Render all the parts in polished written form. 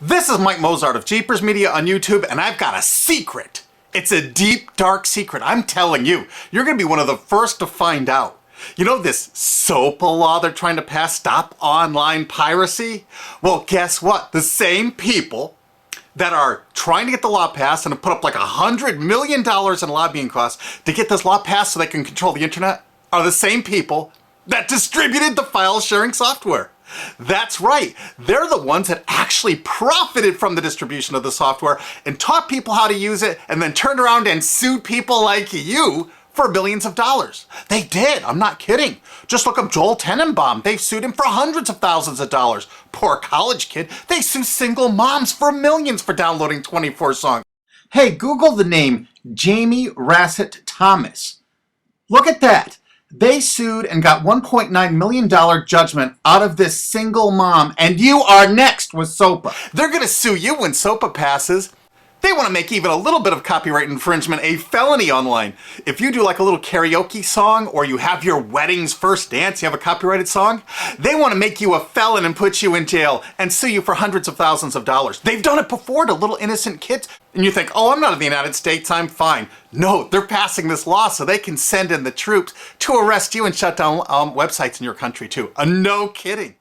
This is Mike Mozart of Jeepers Media on YouTube, and I've got a secret. It's a deep, dark secret. I'm telling you, you're going to be one of the first to find out. You know this SOPA law they're trying to pass, Stop Online Piracy? Well, guess what? The same people that are trying to get the law passed and have put up like $100 million in lobbying costs to get this law passed so they can control the internet are the same people that distributed the file sharing software. That's right. They're the ones that actually profited from the distribution of the software and taught people how to use it and then turned around and sued people like you for billions of dollars. They did. I'm not kidding. Just look up Joel Tenenbaum. They've sued him for hundreds of thousands of dollars. Poor college kid. They sue single moms for millions for downloading 24 songs. Hey, Google the name Jamie Rassett Thomas. Look at that. They sued and got $1.9 million judgment out of this single mom, and you are next with SOPA. They're going to sue you when SOPA passes. They want to make even a little bit of copyright infringement a felony online. If you do like a little karaoke song, or you have your wedding's first dance, you have a copyrighted song, they want to make you a felon and put you in jail and sue you for hundreds of thousands of dollars. They've done it before to little innocent kids. And you think, oh, I'm not in the United States, I'm fine. No, they're passing this law so they can send in the troops to arrest you and shut down websites in your country too. No kidding.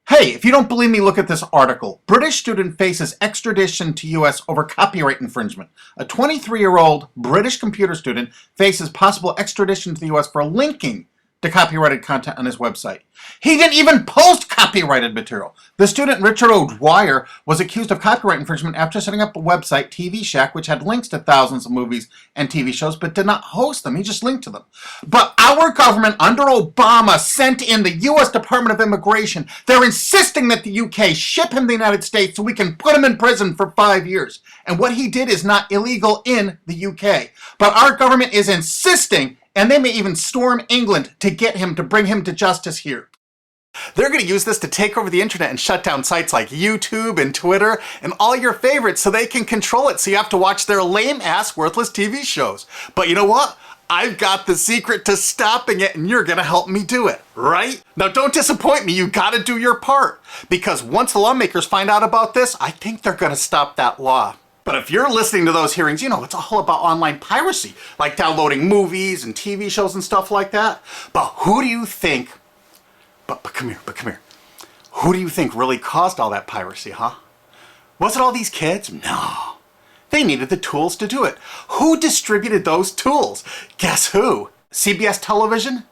Hey, if you don't believe me, look at this article. British student faces extradition to US over copyright infringement. A 23-year-old British computer student faces possible extradition to the US for linking to copyrighted content on his website. He didn't even post copyrighted material. The student, Richard O'Dwyer, was accused of copyright infringement after setting up a website, TV Shack, which had links to thousands of movies and TV shows, but did not host them. He just linked to them. But our government, under Obama, sent in the U.S. Department of Immigration. They're insisting that the UK ship him to the United States so we can put him in prison for 5 years. And what he did is not illegal in the UK. But our government is insisting, and they may even storm England to get him, to bring him to justice here. They're going to use this to take over the internet and shut down sites like YouTube and Twitter and all your favorites so they can control it, so you have to watch their lame-ass, worthless TV shows. But you know what? I've got the secret to stopping it, and you're going to help me do it, right? Now, don't disappoint me. You got to do your part. Because once the lawmakers find out about this, I think they're going to stop that law. But if you're listening to those hearings, you know, it's all about online piracy, like downloading movies and TV shows and stuff like that. But who do you think, but come here. Who do you think really caused all that piracy, huh? Was it all these kids? No. They needed the tools to do it. Who distributed those tools? Guess who? CBS Television?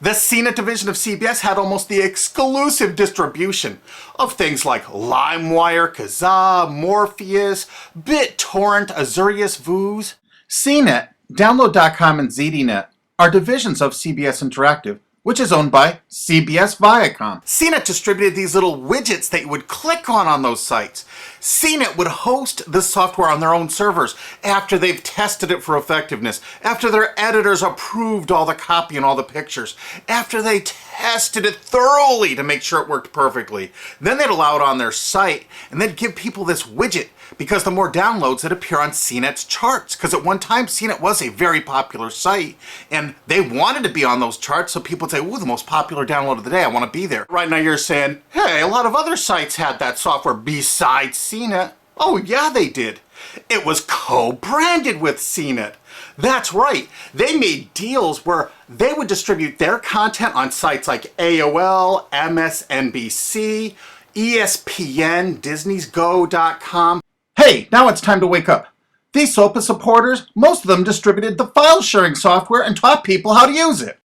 The CNET division of CBS had almost the exclusive distribution of things like LimeWire, Kazaa, Morpheus, BitTorrent, Azurius, Vooz. CNET, Download.com, and ZDNet are divisions of CBS Interactive, which is owned by CBS Viacom. CNET distributed these little widgets that you would click on those sites. CNET would host the software on their own servers after they've tested it for effectiveness, after their editors approved all the copy and all the pictures, after they tested it thoroughly to make sure it worked perfectly. Then they'd allow it on their site, and they'd give people this widget, because the more downloads that appear on CNET's charts. Because at one time, CNET was a very popular site, and they wanted to be on those charts, so people would say, ooh, the most popular download of the day, I want to be there. Right now you're saying, hey, a lot of other sites had that software besides CNET. Oh yeah, they did. It was co-branded with CNET. That's right. They made deals where they would distribute their content on sites like AOL, MSNBC, ESPN, Disney'sGo.com. Hey, now it's time to wake up. These SOPA supporters, most of them distributed the file sharing software and taught people how to use it.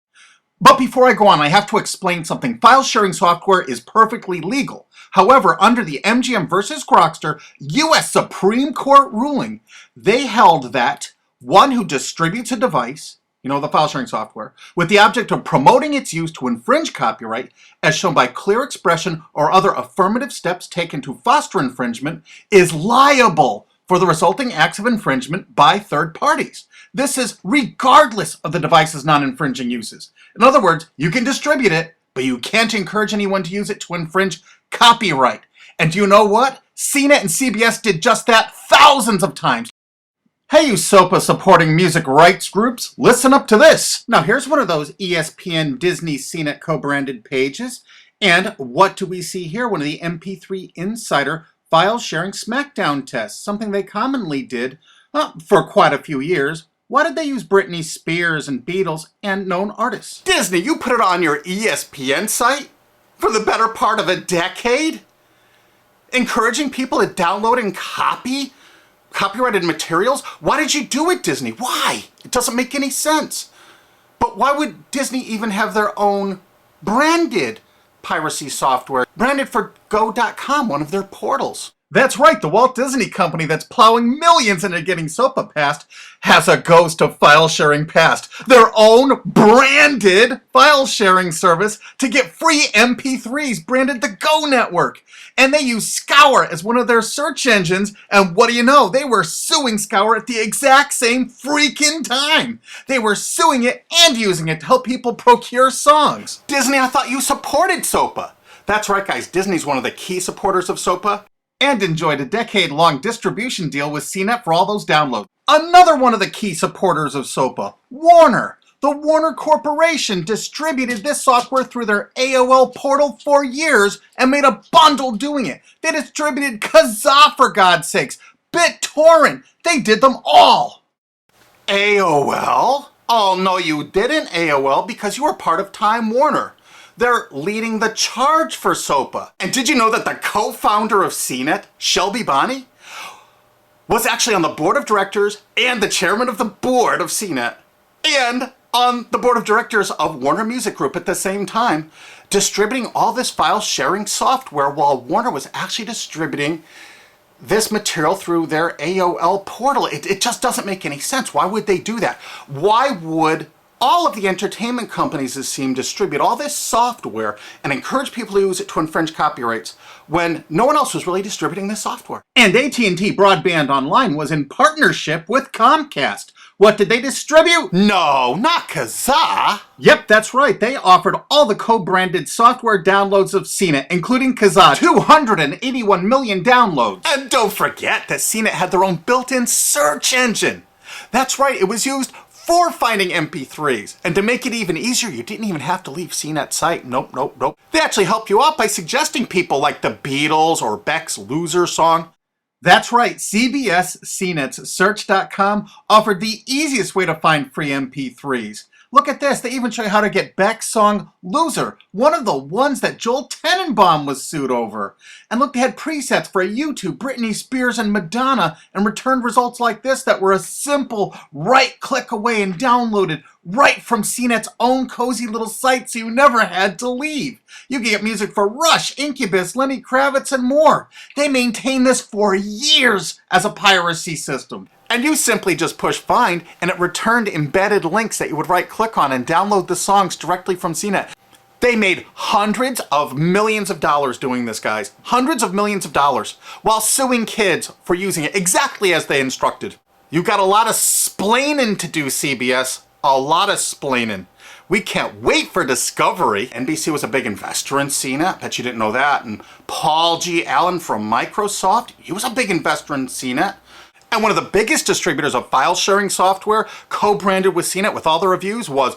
But before I go on, I have to explain something. File sharing software is perfectly legal. However, under the MGM versus Grokster U.S. Supreme Court ruling, they held that one who distributes a device, you know, the file sharing software, with the object of promoting its use to infringe copyright, as shown by clear expression or other affirmative steps taken to foster infringement, is liable for the resulting acts of infringement by third parties. This is regardless of the device's non-infringing uses. In other words, you can distribute it, but you can't encourage anyone to use it to infringe copyright. And do you know what? CNET and CBS did just that thousands of times. Hey, you SOPA supporting music rights groups, listen up to this. Now here's one of those ESPN Disney CNET co-branded pages. And what do we see here? One of the MP3 Insider file sharing smackdown tests, something they commonly did for quite a few years. Why did they use Britney Spears and Beatles and known artists? Disney, you put it on your ESPN site for the better part of a decade? Encouraging people to download and copy copyrighted materials? Why did you do it, Disney? Why? It doesn't make any sense. But why would Disney even have their own branded piracy software, branded for Go.com, one of their portals? That's right, the Walt Disney Company that's plowing millions into getting SOPA passed has a ghost of file sharing past. Their own branded file sharing service to get free MP3s branded the Go Network. And they use Scour as one of their search engines, and what do you know? They were suing Scour at the exact same freaking time. They were suing it and using it to help people procure songs. Disney, I thought you supported SOPA. That's right, guys, Disney's one of the key supporters of SOPA. And enjoyed a decade-long distribution deal with CNET for all those downloads. Another one of the key supporters of SOPA, Warner. The Warner Corporation distributed this software through their AOL portal for years and made a bundle doing it. They distributed Kazaa, for God's sakes, BitTorrent. They did them all. AOL? Oh, no, you didn't, AOL, because you were part of Time Warner. They're leading the charge for SOPA. And did you know that the co-founder of CNET, Shelby Bonney, was actually on the board of directors and the chairman of the board of CNET and on the board of directors of Warner Music Group at the same time, distributing all this file sharing software while Warner was actually distributing this material through their AOL portal. It just doesn't make any sense. Why would they do that? Why would all of the entertainment companies, it seemed, distribute all this software and encourage people to use it to infringe copyrights when no one else was really distributing this software? And AT&T Broadband Online was in partnership with Comcast. What did they distribute? No, not Kazaa. Yep, that's right. They offered all the co-branded software downloads of CNET, including Kazaa, 281 million downloads. And don't forget that CNET had their own built-in search engine. That's right, it was used for finding MP3s. And to make it even easier, you didn't even have to leave CNET's site. Nope. They actually helped you out by suggesting people like the Beatles or Beck's Loser song. That's right, CBS CNET's Search.com offered the easiest way to find free MP3s. Look at this, they even show you how to get Beck's song Loser, one of the ones that Joel Tenenbaum was sued over. And look, they had presets for YouTube, Britney Spears, and Madonna, and returned results like this that were a simple right click away and downloaded right from CNET's own cozy little site, so you never had to leave. You can get music for Rush, Incubus, Lenny Kravitz, and more. They maintained this for years as a piracy system. And you simply just push find, and it returned embedded links that you would right-click on and download the songs directly from CNET. They made hundreds of millions of dollars doing this, guys. Hundreds of millions of dollars, while suing kids for using it exactly as they instructed. You got a lot of splaining to do, CBS. A lot of splaining. We can't wait for Discovery. NBC was a big investor in CNET. Bet you didn't know that. And Paul G. Allen from Microsoft, he was a big investor in CNET. And one of the biggest distributors of file sharing software co-branded with CNET with all the reviews was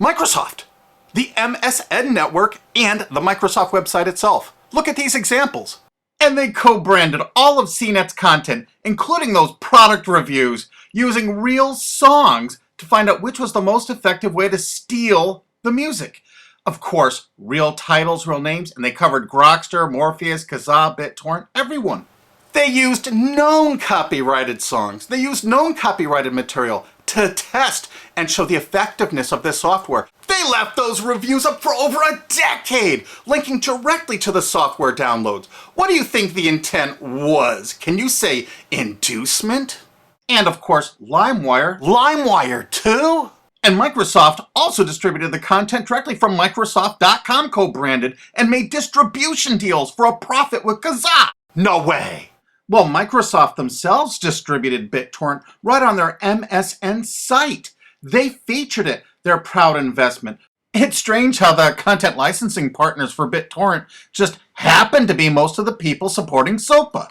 Microsoft, the MSN network, and the Microsoft website itself. Look at these examples. And they co-branded all of CNET's content, including those product reviews, using real songs to find out which was the most effective way to steal the music. Of course, real titles, real names, and they covered Grokster, Morpheus, Kazaa, BitTorrent, everyone. They used known copyrighted songs. They used known copyrighted material to test and show the effectiveness of this software. They left those reviews up for over a decade, linking directly to the software downloads. What do you think the intent was? Can you say inducement? And of course, LimeWire. LimeWire too? And Microsoft also distributed the content directly from Microsoft.com co-branded and made distribution deals for a profit with Kazaa. No way. Well, Microsoft themselves distributed BitTorrent right on their MSN site. They featured it, their proud investment. It's strange how the content licensing partners for BitTorrent just happen to be most of the people supporting SOPA.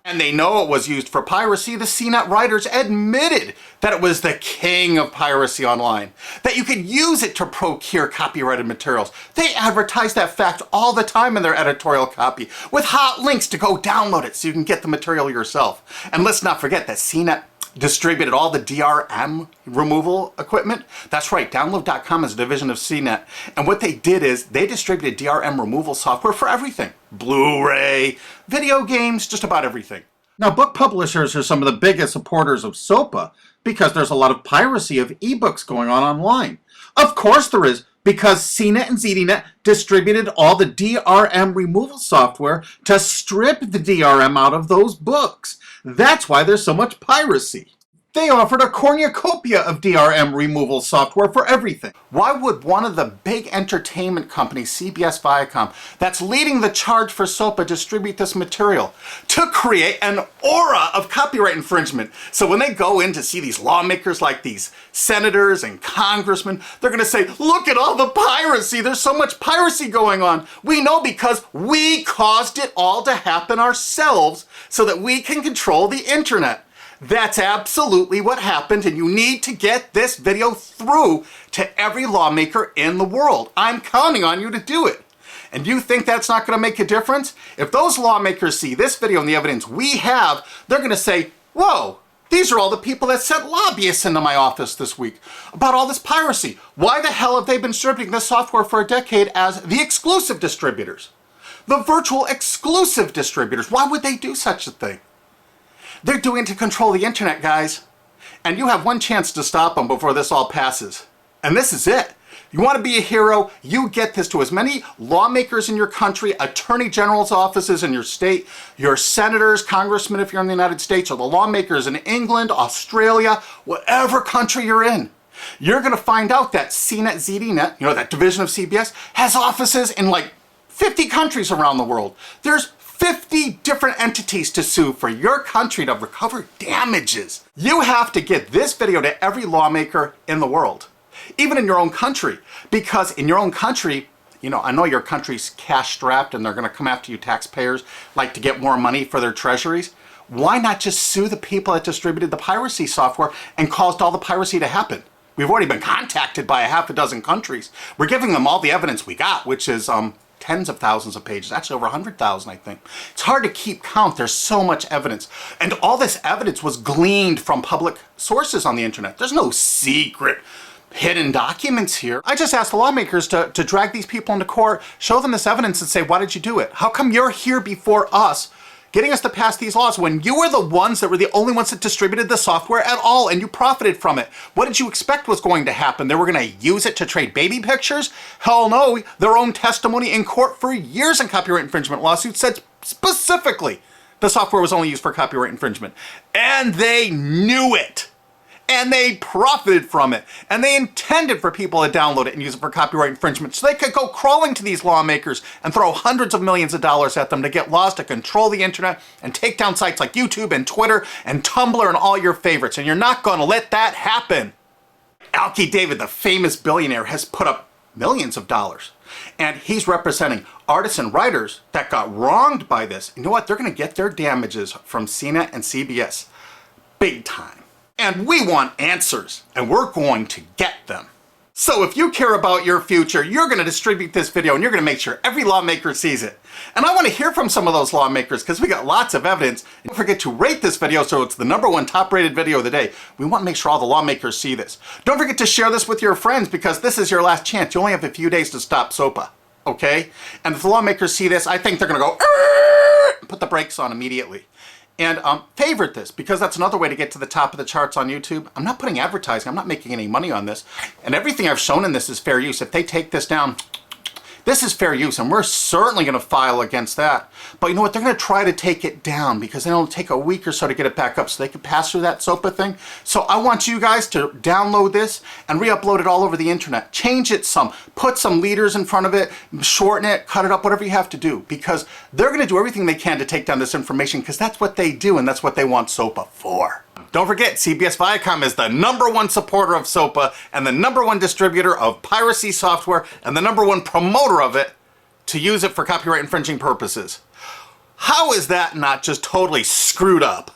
And they know it was used for piracy. The CNET writers admitted that it was the king of piracy online, that you could use it to procure copyrighted materials. They advertise that fact all the time in their editorial copy with hot links to go download it so you can get the material yourself. And let's not forget that CNET distributed all the DRM removal equipment. That's right, Download.com is a division of CNET. And what they did is they distributed DRM removal software for everything. Blu-ray, video games, just about everything. Now, book publishers are some of the biggest supporters of SOPA because there's a lot of piracy of ebooks going on online. Of course there is, because CNET and ZDNet distributed all the DRM removal software to strip the DRM out of those books. That's why there's so much piracy. They offered a cornucopia of DRM removal software for everything. Why would one of the big entertainment companies, CBS Viacom, that's leading the charge for SOPA, distribute this material? To create an aura of copyright infringement. So when they go in to see these lawmakers like these senators and congressmen, they're going to say, look at all the piracy. There's so much piracy going on. We know because we caused it all to happen ourselves so that we can control the internet. That's absolutely what happened, and you need to get this video through to every lawmaker in the world. I'm counting on you to do it. And you think that's not going to make a difference? If those lawmakers see this video and the evidence we have, they're going to say, whoa, these are all the people that sent lobbyists into my office this week about all this piracy. Why the hell have they been distributing this software for a decade as the exclusive distributors? The virtual exclusive distributors. Why would they do such a thing? They're doing it to control the internet, guys. And you have one chance to stop them before this all passes. And this is it. You want to be a hero, you get this to as many lawmakers in your country, attorney general's offices in your state, your senators, congressmen if you're in the United States, or the lawmakers in England, Australia, whatever country you're in. You're going to find out that CNET, ZDNet, that division of CBS, has offices in like 50 countries around the world. There's 50 different entities to sue for your country to recover damages. You have to get this video to every lawmaker in the world, even in your own country, because in your own country, I know your country's cash strapped and they're going to come after you taxpayers like to get more money for their treasuries. Why not just sue the people that distributed the piracy software and caused all the piracy to happen? We've already been contacted by a half a dozen countries. We're giving them all the evidence we got, which is tens of thousands of pages, actually over 100,000, I think. It's hard to keep count. There's so much evidence. And all this evidence was gleaned from public sources on the internet. There's no secret hidden documents here. I just asked the lawmakers to drag these people into court, show them this evidence and say, why did you do it? How come you're here before us getting us to pass these laws when you were the ones that were the only ones that distributed the software at all and you profited from it? What did you expect was going to happen? They were going to use it to trade baby pictures? Hell no. Their own testimony in court for years in copyright infringement lawsuits said specifically the software was only used for copyright infringement. And they knew it. And they profited from it. And they intended for people to download it and use it for copyright infringement so they could go crawling to these lawmakers and throw hundreds of millions of dollars at them to get laws to control the internet and take down sites like YouTube and Twitter and Tumblr and all your favorites. And you're not going to let that happen. Alki David, the famous billionaire, has put up millions of dollars. And he's representing artists and writers that got wronged by this. You know what? They're going to get their damages from CNET and CBS. Big time. And we want answers, and we're going to get them. So if you care about your future, you're going to distribute this video and you're going to make sure every lawmaker sees it. And I want to hear from some of those lawmakers because we got lots of evidence. Don't forget to rate this video so it's the #1 top rated video of the day. We want to make sure all the lawmakers see this. Don't forget to share this with your friends because this is your last chance. You only have a few days to stop SOPA, okay? And if the lawmakers see this, I think they're going to go, put the brakes on immediately. And favorite this, because that's another way to get to the top of the charts on YouTube. I'm not putting advertising. I'm not making any money on this. And everything I've shown in this is fair use. If they take this down, this is fair use, and we're certainly going to file against that. But you know what? They're going to try to take it down because it'll take a week or so to get it back up so they can pass through that SOPA thing. So I want you guys to download this and re-upload it all over the internet. Change it some. Put some leaders in front of it. Shorten it. Cut it up. Whatever you have to do. Because they're going to do everything they can to take down this information because that's what they do and that's what they want SOPA for. Don't forget, CBS Viacom is the #1 supporter of SOPA and the #1 distributor of piracy software and the #1 promoter of it to use it for copyright infringing purposes. How is that not just totally screwed up?